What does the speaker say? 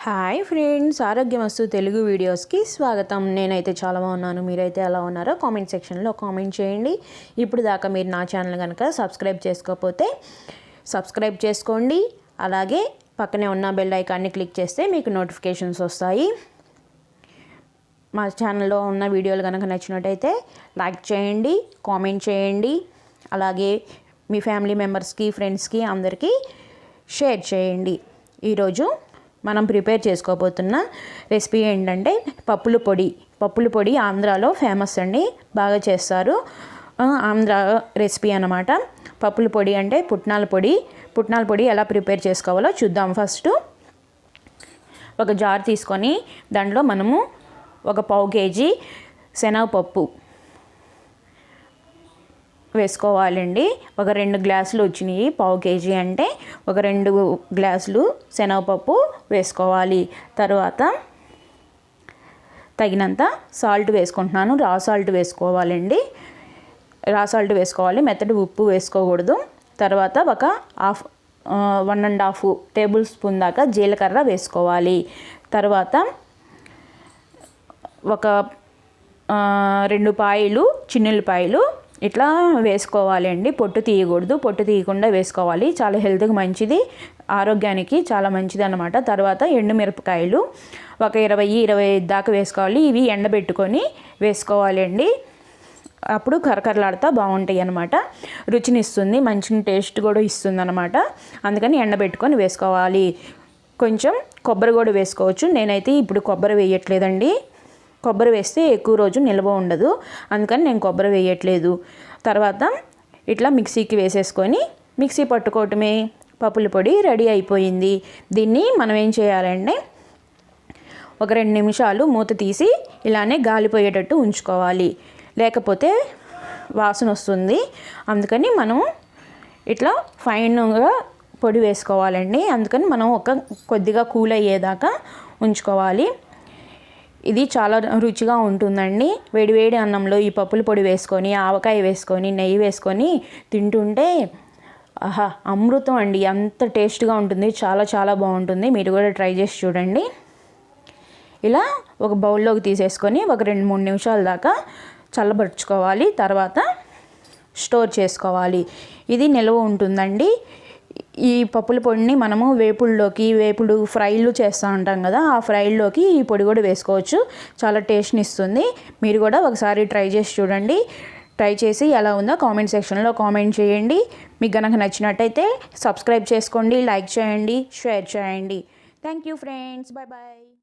Hi friends, ఆరోగ్యమస్తు Telugu వీడియోస్కి స్వాగతం. నేనైతే చాలా బాగున్నాను. మీరైతే ఎలా ఉన్నారో కామెంట్ సెక్షన్లో కామెంట్ చేయండి. ఇప్పుడు దాకా మీరు నా ఛానల్ కనుక సబ్స్క్రైబ్ చేసుకోకపోతే సబ్స్క్రైబ్ చేసుకోండి. అలాగే పక్కనే ఉన్న బెల్ ఐకాన్ని క్లిక్ చేస్తే మీకు నోటిఫికేషన్స్ వస్తాయి. మా ఛానల్లో ఉన్న వీడియోలు కనుక నచ్చినట్టయితే లైక్ చేయండి, కామెంట్ చేయండి. అలాగే మీ ఫ్యామిలీ మెంబర్స్కి, ఫ్రెండ్స్కి అందరికీ షేర్ చేయండి. ఈరోజు మనం ప్రిపేర్ చేసుకోబోతున్న రెసిపీ ఏంటంటే పప్పుల పొడి ఆంధ్రాలో ఫేమస్ అండి, బాగా చేస్తారు. ఆంధ్ర రెసిపీ అన్నమాట. పప్పుల పొడి అంటే పుట్నాల పొడి ఎలా ప్రిపేర్ చేసుకోవాలో చూద్దాం. ఫస్ట్ ఒక జార్ తీసుకొని దాంట్లో మనము ఒక పావు కేజీ శనగపప్పు వేసుకోవాలండి. ఒక 2 గ్లాసులు వచ్చినాయి. పావు కేజీ అంటే ఒక 2 గ్లాసులు శనగపప్పు వేసుకోవాలి. తర్వాత తగినంత సాల్ట్ వేసుకుంటున్నాను. రా సాల్ట్ వేసుకోవాలండి. మెత్తటి ఉప్పు వేసుకోకూడదు. తర్వాత ఒక 1.5 టేబుల్ స్పూన్ దాకా జీలకర్ర వేసుకోవాలి. తర్వాత ఒక 2 పాయలు చిన్నులపాయలు ఇట్లా వేసుకోవాలి అండి. పొట్టు తీయకూడదు, పొట్టు తీయకుండా వేసుకోవాలి. చాలా హెల్త్కి మంచిది, ఆరోగ్యానికి చాలా మంచిది అన్నమాట. తర్వాత ఎండుమిరపకాయలు ఒక 20-25 దాకా వేసుకోవాలి. ఇవి ఎండబెట్టుకొని వేసుకోవాలి అండి. అప్పుడు కరకరలాడుతూ బాగుంటాయి అన్నమాట. రుచినిస్తుంది, మంచి టేస్ట్ కూడా ఇస్తుంది అన్నమాట. అందుకని ఎండబెట్టుకొని వేసుకోవాలి. కొంచెం కొబ్బరి కూడా వేసుకోవచ్చు. నేనైతే ఇప్పుడు కొబ్బరి వేయట్లేదండి. కొబ్బరి వేస్తే ఎక్కువ రోజు నిల్వ ఉండదు, అందుకని నేను కొబ్బరి వేయట్లేదు. తర్వాత ఇట్లా మిక్సీకి వేసేసుకొని మిక్సీ పట్టుకోవటమే. పప్పుల పొడి రెడీ అయిపోయింది. దీన్ని మనం ఏం చేయాలంటే ఒక 2 నిమిషాలు మూత తీసి ఇలానే గాలిపోయేటట్టు ఉంచుకోవాలి, లేకపోతే వాసన వస్తుంది. అందుకని మనం ఇట్లా ఫైన్గా పొడి వేసుకోవాలండి. అందుకని మనం కొద్దిగా కూల్ అయ్యేదాకా ఉంచుకోవాలి. ఇది చాలా రుచిగా ఉంటుందండి. వేడివేడి అన్నంలో ఈ పప్పుల పొడి వేసుకొని, ఆవకాయ వేసుకొని, నెయ్యి వేసుకొని తింటుంటే ఆహా అమృతం అండి. అంత టేస్ట్గా ఉంటుంది. చాలా చాలా బాగుంటుంది. మీరు కూడా ట్రై చేసి చూడండి. ఇలా ఒక బౌల్లోకి తీసేసుకొని ఒక 2-3 నిమిషాల దాకా చల్లబరుచుకోవాలి. తర్వాత స్టోర్ చేసుకోవాలి. ఇది నిల్వ ఉంటుందండి. ఈ పప్పుల పొడిని మనము వేపుడు ఫ్రైలు చేస్తూ ఉంటాం కదా, ఆ ఫ్రైల్లోకి ఈ పొడి కూడా వేసుకోవచ్చు. చాలా టేస్ట్ని ఇస్తుంది. మీరు కూడా ఒకసారి ట్రై చేసి చూడండి. ట్రై చేసి ఎలా ఉందో కామెంట్ సెక్షన్లో కామెంట్ చేయండి. మీకు కనుక నచ్చినట్టయితే సబ్స్క్రైబ్ చేసుకోండి, లైక్ చేయండి, షేర్ చేయండి. Thank you friends. Bye bye.